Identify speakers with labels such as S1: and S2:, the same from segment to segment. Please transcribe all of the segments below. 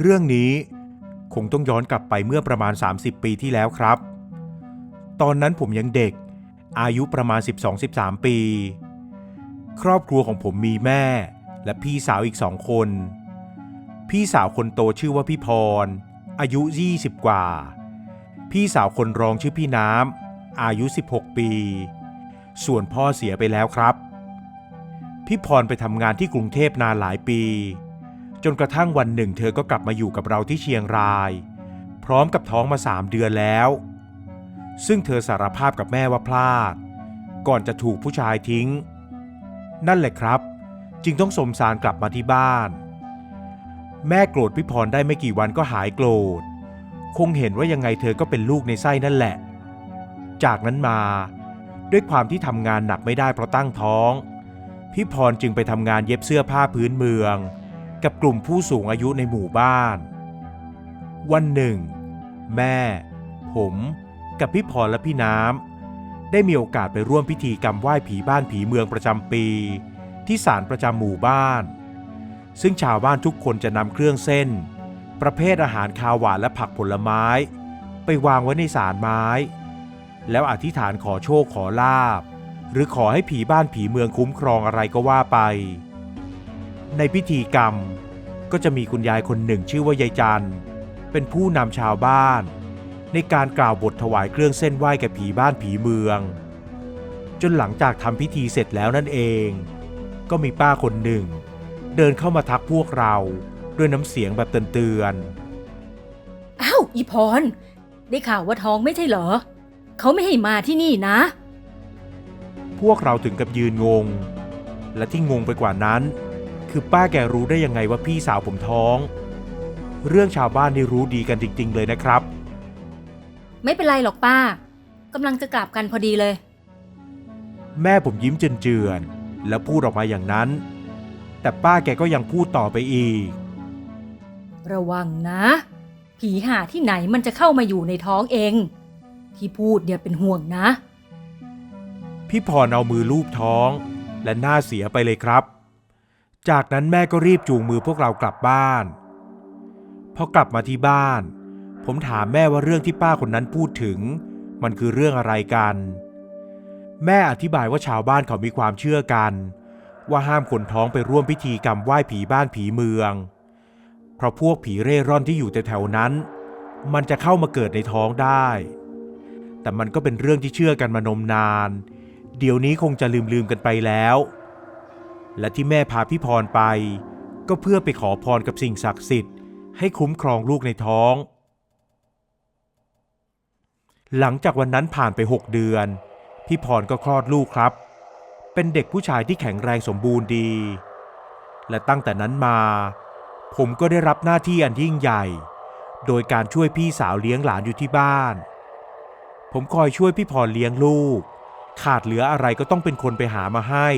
S1: เรื่องนี้คงต้องย้อนกลับไปเมื่อประมาณ30 ปีที่แล้วครับตอนนั้นผมยังเด็กอายุประมาณ12-13 ปีครอบครัวของผมมีแม่และพี่สาวอีก2 คนพี่สาวคนโตชื่อว่าพี่พรอายุ20 กว่าพี่สาวคนรองชื่อพี่น้ำอายุ16 ปีส่วนพ่อเสียไปแล้วครับพี่พรไปทำงานที่กรุงเทพนานหลายปีจนกระทั่งวันหนึ่งเธอก็กลับมาอยู่กับเราที่เชียงรายพร้อมกับท้องมา3 เดือนแล้วซึ่งเธอสารภาพกับแม่ว่าพลาดก่อนจะถูกผู้ชายทิ้งนั่นแหละครับจึงต้องสมสารกลับมาที่บ้านแม่โกรธพี่พรได้ไม่กี่วันก็หายโกรธคงเห็นว่ายังไงเธอก็เป็นลูกในไส้นั่นแหละจากนั้นมาด้วยความที่ทำงานหนักไม่ได้เพราะตั้งท้องพี่พรจึงไปทำงานเย็บเสื้อผ้าพื้นเมืองกับกลุ่มผู้สูงอายุในหมู่บ้านวันหนึ่งแม่ผมกับพี่พรและพี่น้ำได้มีโอกาสไปร่วมพิธีกรรมไหว้ผีบ้านผีเมืองประจำปีที่ศาลประจำหมู่บ้านซึ่งชาวบ้านทุกคนจะนำเครื่องเส้นประเภทอาหารคาวหวานและผักผลไม้ไปวางไว้ในศาลไม้แล้วอธิษฐานขอโชคขอลาภหรือขอให้ผีบ้านผีเมืองคุ้มครองอะไรก็ว่าไปในพิธีกรรมก็จะมีคุณยายคนหนึ่งชื่อว่ายายจันเป็นผู้นำชาวบ้านในการกล่าวบทถวายเครื่องเส้นไหว้แก่ผีบ้านผีเมืองจนหลังจากทำพิธีเสร็จแล้วนั่นเองก็มีป้าคนหนึ่งเดินเข้ามาทักพวกเราด้วยน้ำเสียงแบบเตือน
S2: ๆอ้าวอีพรได้ข่าวว่าท้องไม่ใช่เหรอเขาไม่ให้มาที่นี่นะ
S1: พวกเราถึงกับยืนงงและที่งงไปกว่านั้นคือป้าแกรู้ได้ยังไงว่าพี่สาวผมท้องเรื่องชาวบ้านนี่รู้ดีกันจริงๆเลยนะครับ
S2: ไม่เป็นไรหรอกป้ากำลังจะกลับกันพอดีเลย
S1: แม่ผมยิ้มเจือนๆแล้วพูดออกมาอย่างนั้นแต่ป้าแกก็ยังพูดต่อไปอีก
S2: ระวังนะผีหาที่ไหนมันจะเข้ามาอยู่ในท้องเองที่พูดเนี่ยเป็นห่วงนะ
S1: พี่พรเอามือลูบท้องและหน้าเสียไปเลยครับจากนั้นแม่ก็รีบจูงมือพวกเรากลับบ้านพอกลับมาที่บ้านผมถามแม่ว่าเรื่องที่ป้าคนนั้นพูดถึงมันคือเรื่องอะไรกันแม่อธิบายว่าชาวบ้านเขามีความเชื่อกันว่าห้ามคนท้องไปร่วมพิธีกรรมไหว้ผีบ้านผีเมืองเพราะพวกผีเร่ร่อนที่อยู่แถวๆนั้นมันจะเข้ามาเกิดในท้องได้แต่มันก็เป็นเรื่องที่เชื่อกันมานมนานเดี๋ยวนี้คงจะลืมกันไปแล้วและที่แม่พาพี่พรไปก็เพื่อไปขอพรกับสิ่งศักดิ์สิทธิ์ให้คุ้มครองลูกในท้องหลังจากวันนั้นผ่านไป6 เดือนพี่พรก็คลอดลูกครับเป็นเด็กผู้ชายที่แข็งแรงสมบูรณ์ดีและตั้งแต่นั้นมาผมก็ได้รับหน้าที่อันยิ่งใหญ่โดยการช่วยพี่สาวเลี้ยงหลานอยู่ที่บ้านผมคอยช่วยพี่พรเลี้ยงลูกขาดเหลืออะไรก็ต้องเป็นคนไปหามาให้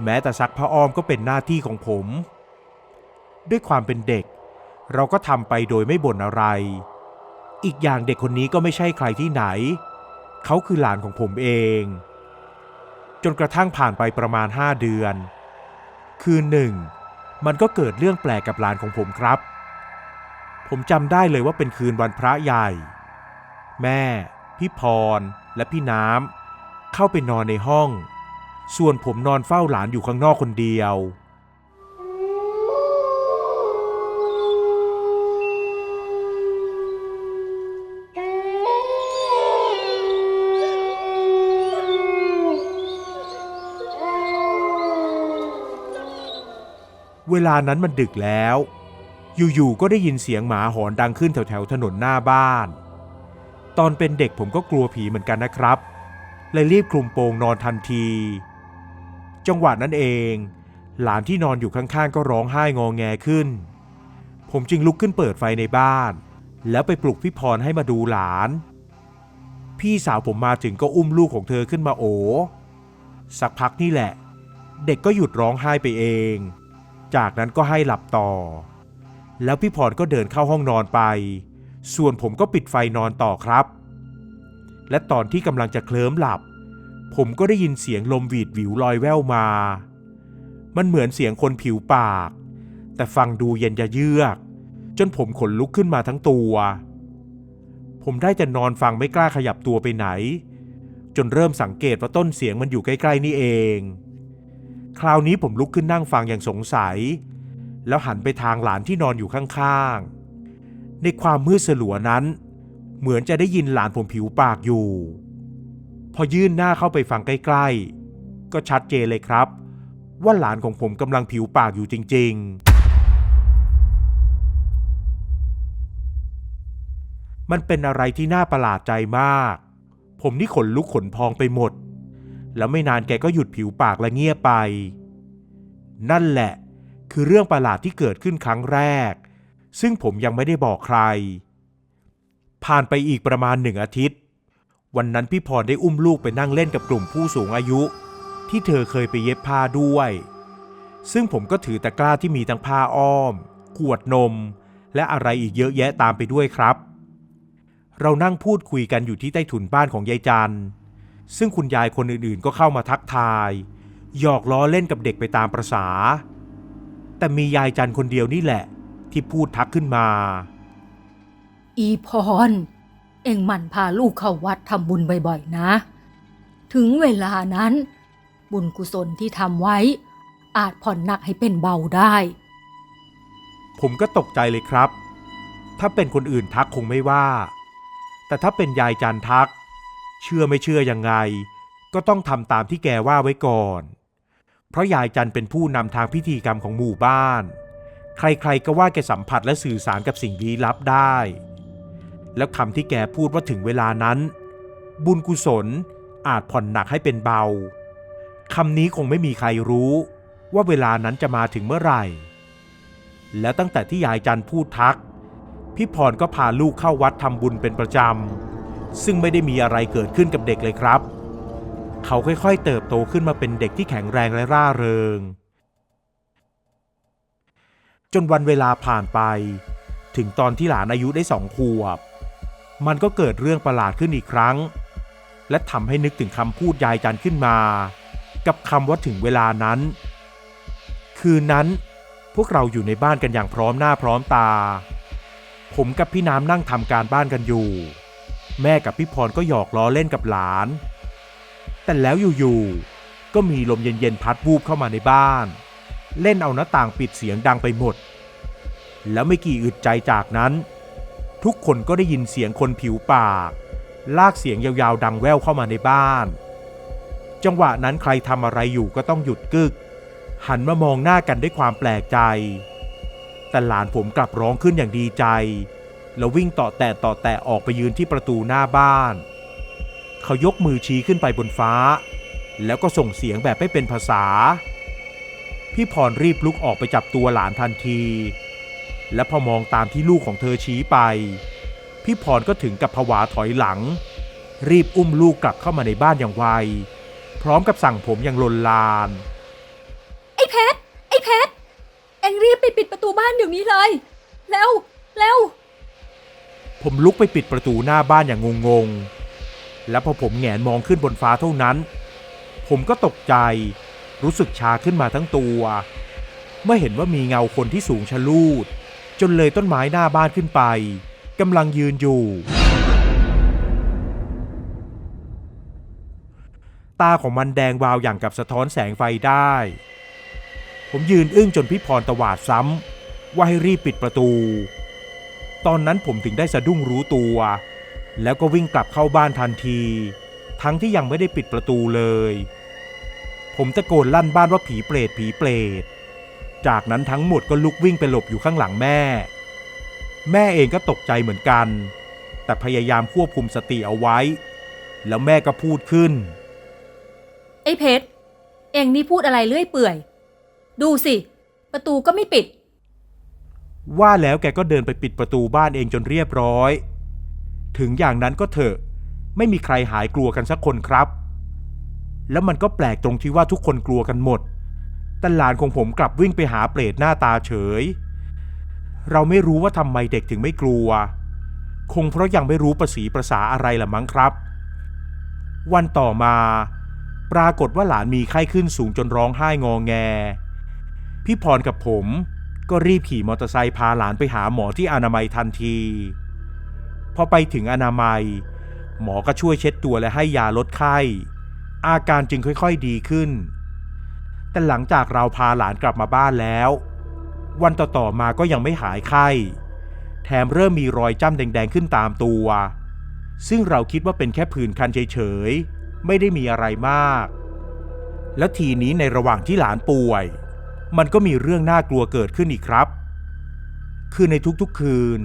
S1: แม้แต่ซักผ้าอ้อมก็เป็นหน้าที่ของผมด้วยความเป็นเด็กเราก็ทำไปโดยไม่บ่นอะไรอีกอย่างเด็กคนนี้ก็ไม่ใช่ใครที่ไหนเขาคือหลานของผมเองจนกระทั่งผ่านไปประมาณ5 เดือนคืนหนึ่งมันก็เกิดเรื่องแปลกกับหลานของผมครับผมจำได้เลยว่าเป็นคืนวันพระใหญ่แม่พี่พรและพี่น้ำเข้าไปนอนในห้องส่วนผมนอนเฝ้าหลานอยู่ข้างนอกคนเดียวเวลานั้นมันดึกแล้วอยู่ๆก็ได้ยินเสียงหมาหอนดังขึ้นแถวๆถนนหน้าบ้านตอนเป็นเด็กผมก็กลัวผีเหมือนกันนะครับเลยรีบคลุมโปงนอนทันทีจังหวะนั้นเองหลานที่นอนอยู่ข้างๆก็ร้องไห้งอแงขึ้นผมจึงลุกขึ้นเปิดไฟในบ้านแล้วไปปลุกพี่พรให้มาดูหลานพี่สาวผมมาถึงก็อุ้มลูกของเธอขึ้นมาโอสักพักนี่แหละเด็กก็หยุดร้องไห้ไปเองจากนั้นก็ให้หลับต่อแล้วพี่พรก็เดินเข้าห้องนอนไปส่วนผมก็ปิดไฟนอนต่อครับและตอนที่กำลังจะเคลิ้มหลับผมก็ได้ยินเสียงลมหวีดหวิวลอยแว่วมามันเหมือนเสียงคนผิวปากแต่ฟังดูเย็นยะเยือก จนผมขนลุกขึ้นมาทั้งตัวผมได้แต่นอนฟังไม่กล้าขยับตัวไปไหนจนเริ่มสังเกตว่าต้นเสียงมันอยู่ใกล้ๆนี่เองคราวนี้ผมลุกขึ้นนั่งฟังอย่างสงสัยแล้วหันไปทางหลานที่นอนอยู่ข้างๆในความมืดสลัวนั้นเหมือนจะได้ยินหลานผมผิวปากอยู่พอยื่นหน้าเข้าไปฟังใกล้ๆก็ชัดเจนเลยครับว่าหลานของผมกำลังผิวปากอยู่จริงๆมันเป็นอะไรที่น่าประหลาดใจมากผมนี่ขนลุกขนพองไปหมดแล้วไม่นานแกก็หยุดผิวปากและเงียบไปนั่นแหละคือเรื่องประหลาดที่เกิดขึ้นครั้งแรกซึ่งผมยังไม่ได้บอกใครผ่านไปอีกประมาณ1 อาทิตย์วันนั้นพี่พรได้อุ้มลูกไปนั่งเล่นกับกลุ่มผู้สูงอายุที่เธอเคยไปเย็บผ้าด้วยซึ่งผมก็ถือตะกร้าที่มีทั้งผ้าอ้อมขวดนมและอะไรอีกเยอะแยะตามไปด้วยครับเรานั่งพูดคุยกันอยู่ที่ใต้ถุนบ้านของยายจันซึ่งคุณยายคนอื่นๆก็เข้ามาทักทายหยอกล้อเล่นกับเด็กไปตามประสาแต่มียายจันคนเดียวนี่แหละที่พูดทักขึ้นมา
S2: อีพรเอ็งหมั่นพาลูกเข้าวัดทำบุญบ่อยๆนะถึงเวลานั้นบุญกุศลที่ทำไว้อาจผ่อนหนักให้เป็นเบาได้
S1: ผมก็ตกใจเลยครับถ้าเป็นคนอื่นทักคงไม่ว่าแต่ถ้าเป็นยายจันทักเชื่อไม่เชื่อยังไงก็ต้องทำตามที่แกว่าไว้ก่อนเพราะยายจันเป็นผู้นำทางพิธีกรรมของหมู่บ้านใครๆก็ว่าแกสัมผัสและสื่อสารกับสิ่งลี้ลับได้แล้วคำที่แกพูดว่าถึงเวลานั้นบุญกุศลอาจผ่อนหนักให้เป็นเบาคำนี้คงไม่มีใครรู้ว่าเวลานั้นจะมาถึงเมื่อไหร่แล้วตั้งแต่ที่ยายจันพูดทักพี่พรก็พาลูกเข้าวัดทำบุญเป็นประจำซึ่งไม่ได้มีอะไรเกิดขึ้นกับเด็กเลยครับเขาค่อยๆเติบโตขึ้นมาเป็นเด็กที่แข็งแรงและร่าเริงจนวันเวลาผ่านไปถึงตอนที่หลานอายุได้2 ขวบมันก็เกิดเรื่องประหลาดขึ้นอีกครั้งและทำให้นึกถึงคำพูดยายจันขึ้นมากับคำว่าถึงเวลานั้นคืนนั้นพวกเราอยู่ในบ้านกันอย่างพร้อมหน้าพร้อมตาผมกับพี่น้ำนั่งทำการบ้านกันอยู่แม่กับพี่พรก็หยอกล้อเล่นกับหลานแต่แล้วอยู่ๆก็มีลมเย็นๆพัดวูบเข้ามาในบ้านเล่นเอาหน้าต่างปิดเสียงดังไปหมดแล้วไม่กี่อึดใจจากนั้นทุกคนก็ได้ยินเสียงคนผิวปากลากเสียงยาวๆดังแว่วเข้ามาในบ้านจังหวะนั้นใครทำอะไรอยู่ก็ต้องหยุดกึกหันมามองหน้ากันด้วยความแปลกใจแต่หลานผมกลับร้องขึ้นอย่างดีใจแล้ววิ่งต่อแตะออกไปยืนที่ประตูหน้าบ้านเขายกมือชี้ขึ้นไปบนฟ้าแล้วก็ส่งเสียงแบบไม่เป็นภาษาพี่พรรีบลุกออกไปจับตัวหลานทันทีและพอมองตามที่ลูกของเธอชี้ไปพี่พรก็ถึงกับผวาถอยหลังรีบอุ้มลูกกลับเข้ามาในบ้านอย่างไวพร้อมกับสั่งผมอย่างลนลาน
S2: ไอ้เพชรเอ็งรีบไปปิดประตูบ้านเดี๋ยวนี้เลยเร็ว
S1: ผมลุกไปปิดประตูหน้าบ้านอย่างงงๆและพอผมแหงนมองขึ้นบนฟ้าเท่านั้นผมก็ตกใจรู้สึกชาขึ้นมาทั้งตัวเมื่อเห็นว่ามีเงาคนที่สูงชะลูดจนเลยต้นไม้หน้าบ้านขึ้นไปกำลังยืนอยู่ตาของมันแดงวาวอย่างกับสะท้อนแสงไฟได้ผมยืนอึ้งจนพี่พรตวาดซ้ำว่าให้รีบปิดประตูตอนนั้นผมถึงได้สะดุ้งรู้ตัวแล้วก็วิ่งกลับเข้าบ้านทันทีทั้งที่ยังไม่ได้ปิดประตูเลยผมตะโกนลั่นบ้านว่าผีเปรตจากนั้นทั้งหมดก็ลุกวิ่งไปหลบอยู่ข้างหลังแม่เองก็ตกใจเหมือนกันแต่พยายามควบคุมสติเอาไว้แล้วแม่ก็พูดขึ้น
S2: ไอ้เพชรเอ็งนี่พูดอะไรเลื่อยเปื่อยดูสิประตูก็ไม่ปิด
S1: ว่าแล้วแกก็เดินไปปิดประตูบ้านเองจนเรียบร้อยถึงอย่างนั้นก็เถอะไม่มีใครหายกลัวกันสักคนครับแล้วมันก็แปลกตรงที่ว่าทุกคนกลัวกันหมดแต่หลานของผมกลับวิ่งไปหาเปรตหน้าตาเฉยเราไม่รู้ว่าทำไมเด็กถึงไม่กลัวคงเพราะยังไม่รู้ประสีประสาอะไรละมั้งครับวันต่อมาปรากฏว่าหลานมีไข้ขึ้นสูงจนร้องไห้งอแงพี่พรกับผม ก็รีบขี่มอเตอร์ไซค์พาหลานไปหาหมอที่อนามัยทันทีพอไปถึงอนามัยหมอก็ช่วยเช็ดตัวและให้ยาลดไข้อาการจึงค่อยๆดีขึ้นแต่หลังจากเราพาหลานกลับมาบ้านแล้ววันต่อๆมาก็ยังไม่หายไข้แถมเริ่มมีรอยจ้ำแดงๆขึ้นตามตัวซึ่งเราคิดว่าเป็นแค่ผื่นคันเฉยๆไม่ได้มีอะไรมากและทีนี้ในระหว่างที่หลานป่วยมันก็มีเรื่องน่ากลัวเกิดขึ้นอีกครับคือในทุกๆคืน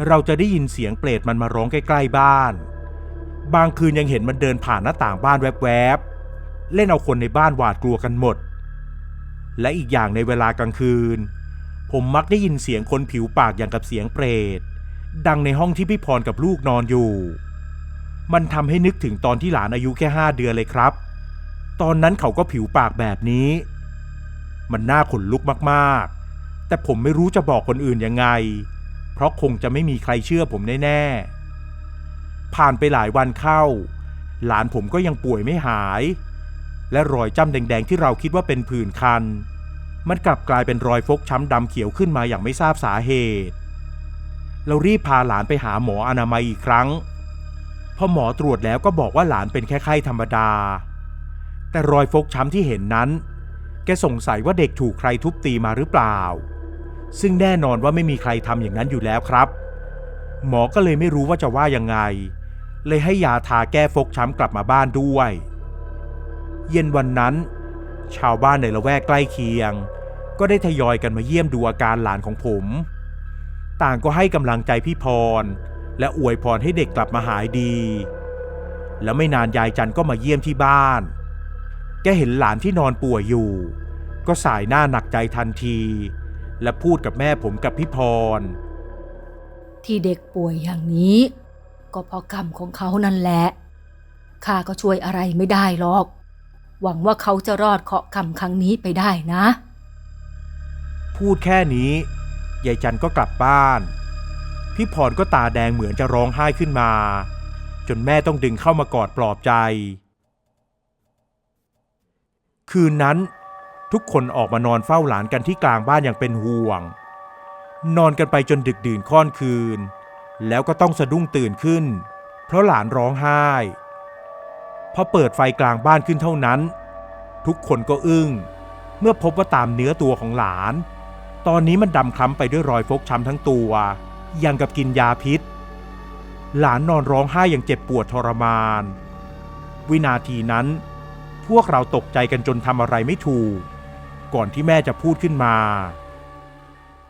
S1: เราจะได้ยินเสียงเปรตมันมาร้องใกล้ๆบ้านบางคืนยังเห็นมันเดินผ่านหน้าต่างบ้านแวบๆเล่นเอาคนในบ้านหวาดกลัวกันหมดและอีกอย่างในเวลากลางคืนผมมักได้ยินเสียงคนผิวปากอย่างกับเสียงเปรตดังในห้องที่พี่พรกับลูกนอนอยู่มันทำให้นึกถึงตอนที่หลานอายุแค่5 เดือนเลยครับตอนนั้นเขาก็ผิวปากแบบนี้มันน่าขนลุกมากๆแต่ผมไม่รู้จะบอกคนอื่นยังไงเพราะคงจะไม่มีใครเชื่อผมแน่ๆผ่านไปหลายวันเข้าหลานผมก็ยังป่วยไม่หายและรอยจ้ำแดงๆที่เราคิดว่าเป็นผื่นคันมันกลับกลายเป็นรอยฟกช้ำดำเขียวขึ้นมาอย่างไม่ทราบสาเหตุเรารีบพาหลานไปหาหมออนามัยอีกครั้งพอหมอตรวจแล้วก็บอกว่าหลานเป็นแค่ไข้ธรรมดาแต่รอยฟกช้ำที่เห็นนั้นแกสงสัยว่าเด็กถูกใครทุบตีมาหรือเปล่าซึ่งแน่นอนว่าไม่มีใครทำอย่างนั้นอยู่แล้วครับหมอก็เลยไม่รู้ว่าจะว่ายังไงเลยให้ยาทาแก้ฟกช้ำกลับมาบ้านด้วยเย็นวันนั้นชาวบ้านในละแวกใกล้เคียงก็ได้ทยอยกันมาเยี่ยมดูอาการหลานของผมต่างก็ให้กำลังใจพี่พรและอวยพรให้เด็กกลับมาหายดีแล้วไม่นานยายจันก็มาเยี่ยมที่บ้านแกเห็นหลานที่นอนป่วยอยู่ก็สายหน้าหนักใจทันทีและพูดกับแม่ผมกับพี่พร
S2: ที่เด็กป่วยอย่างนี้ก็เพราะกรรมของเขานั่นแหละข้าก็ช่วยอะไรไม่ได้หรอกหวังว่าเขาจะรอดเคราะห์กรรมครั้งนี้ไปได้นะ
S1: พูดแค่นี้ยายจันก็กลับบ้านพี่พรก็ตาแดงเหมือนจะร้องไห้ขึ้นมาจนแม่ต้องดึงเข้ามากอดปลอบใจคืนนั้นทุกคนออกมานอนเฝ้าหลานกันที่กลางบ้านอย่างเป็นห่วงนอนกันไปจนดึกดื่นค่อนคืนแล้วก็ต้องสะดุ้งตื่นขึ้นเพราะหลานร้องไห้พอเปิดไฟกลางบ้านขึ้นเท่านั้นทุกคนก็อึ้งเมื่อพบว่าตามเนื้อตัวของหลานตอนนี้มันดำคล้ำไปด้วยรอยฟกช้ำทั้งตัวอย่างกับกินยาพิษหลานนอนร้องไห้อย่างเจ็บปวดทรมานวินาทีนั้นพวกเราตกใจกันจนทำอะไรไม่ถูกก่อนที่แม่จะพูดขึ้นมา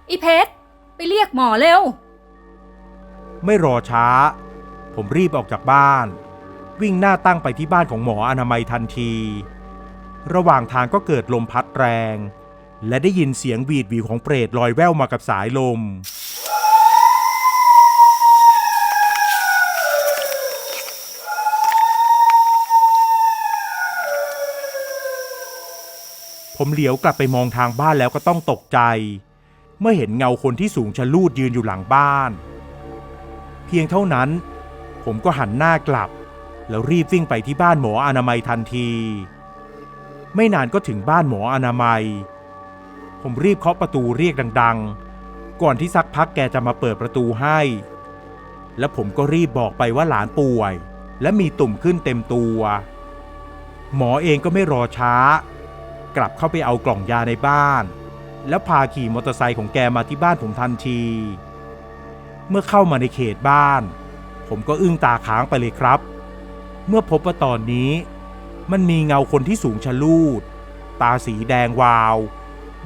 S2: อีเพชรไปเรียกหมอเร็ว
S1: ไม่รอช้าผมรีบออกจากบ้านวิ่งหน้าตั้งไปที่บ้านของหมออนามัยทันทีระหว่างทางก็เกิดลมพัดแรงและได้ยินเสียงหวีดหวิวของเปรตลอยแว่วมากับสายลมผมเหลียวกลับไปมองทางบ้านแล้วก็ต้องตกใจเมื่อเห็นเงาคนที่สูงชะลูดยืนอยู่หลังบ้านเพียงเท่านั้นผมก็หันหน้ากลับแล้วรีบวิ่งไปที่บ้านหมออนามัยทันทีไม่นานก็ถึงบ้านหมออนามัยผมรีบเคาะประตูเรียกดังๆก่อนที่สักพักแกจะมาเปิดประตูให้และผมก็รีบบอกไปว่าหลานป่วยและมีตุ่มขึ้นเต็มตัวหมอเองก็ไม่รอช้ากลับเข้าไปเอากล่องยาในบ้านแล้วพาขี่มอเตอร์ไซค์ของแกมาที่บ้านผมทันทีเมื่อเข้ามาในเขตบ้านผมก็อึ้งตาค้างไปเลยครับเมื่อพบว่าตอนนี้มันมีเงาคนที่สูงชะลูดตาสีแดงวาว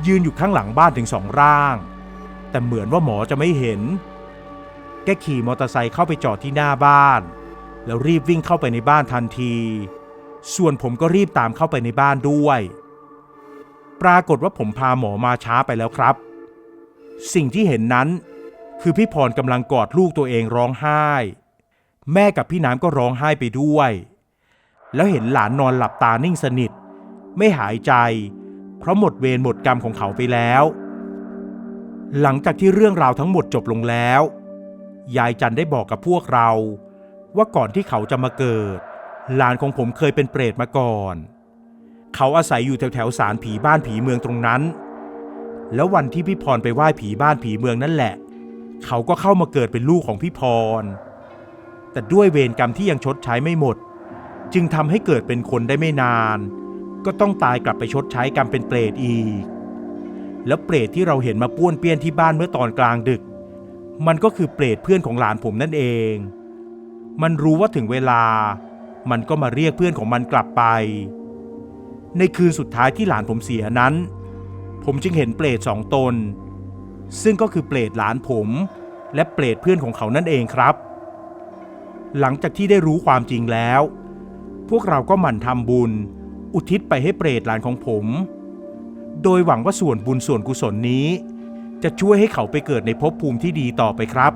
S1: ยืนอยู่ข้างหลังบ้านถึง2 ร่างแต่เหมือนว่าหมอจะไม่เห็นแกขี่มอเตอร์ไซค์เข้าไปจอดที่หน้าบ้านแล้วรีบวิ่งเข้าไปในบ้านทันทีส่วนผมก็รีบตามเข้าไปในบ้านด้วยปรากฏว่าผมพาหมอมาช้าไปแล้วครับสิ่งที่เห็นนั้นคือพี่พรกำลังกอดลูกตัวเองร้องไห้แม่กับพี่น้ำก็ร้องไห้ไปด้วยแล้วเห็นหลานนอนหลับตานิ่งสนิทไม่หายใจเพราะหมดเวรหมดกรรมของเขาไปแล้วหลังจากที่เรื่องราวทั้งหมดจบลงแล้วยายจันได้บอกกับพวกเราว่าก่อนที่เขาจะมาเกิดหลานของผมเคยเป็นเปรตมาก่อนเขาอาศัยอยู่แถวศาลผีบ้านผีเมืองตรงนั้น แล้ววันที่พี่พรไปไหว้ผีบ้านผีเมืองนั่นแหละเขาก็เข้ามาเกิดเป็นลูกของพี่พรแต่ด้วยเวรกรรมที่ยังชดใช้ไม่หมดจึงทำให้เกิดเป็นคนได้ไม่นานก็ต้องตายกลับไปชดใช้กรรมเป็นเปรตอีกแล้วเปรตที่เราเห็นมาป้วนเปี้ยนที่บ้านเมื่อตอนกลางดึกมันก็คือเปรตเพื่อนของหลานผมนั่นเองมันรู้ว่าถึงเวลามันก็มาเรียกเพื่อนของมันกลับไปในคืนสุดท้ายที่หลานผมเสียนั้นผมจึงเห็นเปรต2 ตนซึ่งก็คือเปรตหลานผมและเปรตเพื่อนของเขานั่นเองครับหลังจากที่ได้รู้ความจริงแล้วพวกเราก็หมั่นทำบุญอุทิศไปให้เปรตหลานของผมโดยหวังว่าส่วนบุญส่วนกุศลนี้จะช่วยให้เขาไปเกิดในภพภูมิที่ดีต่อไปครับ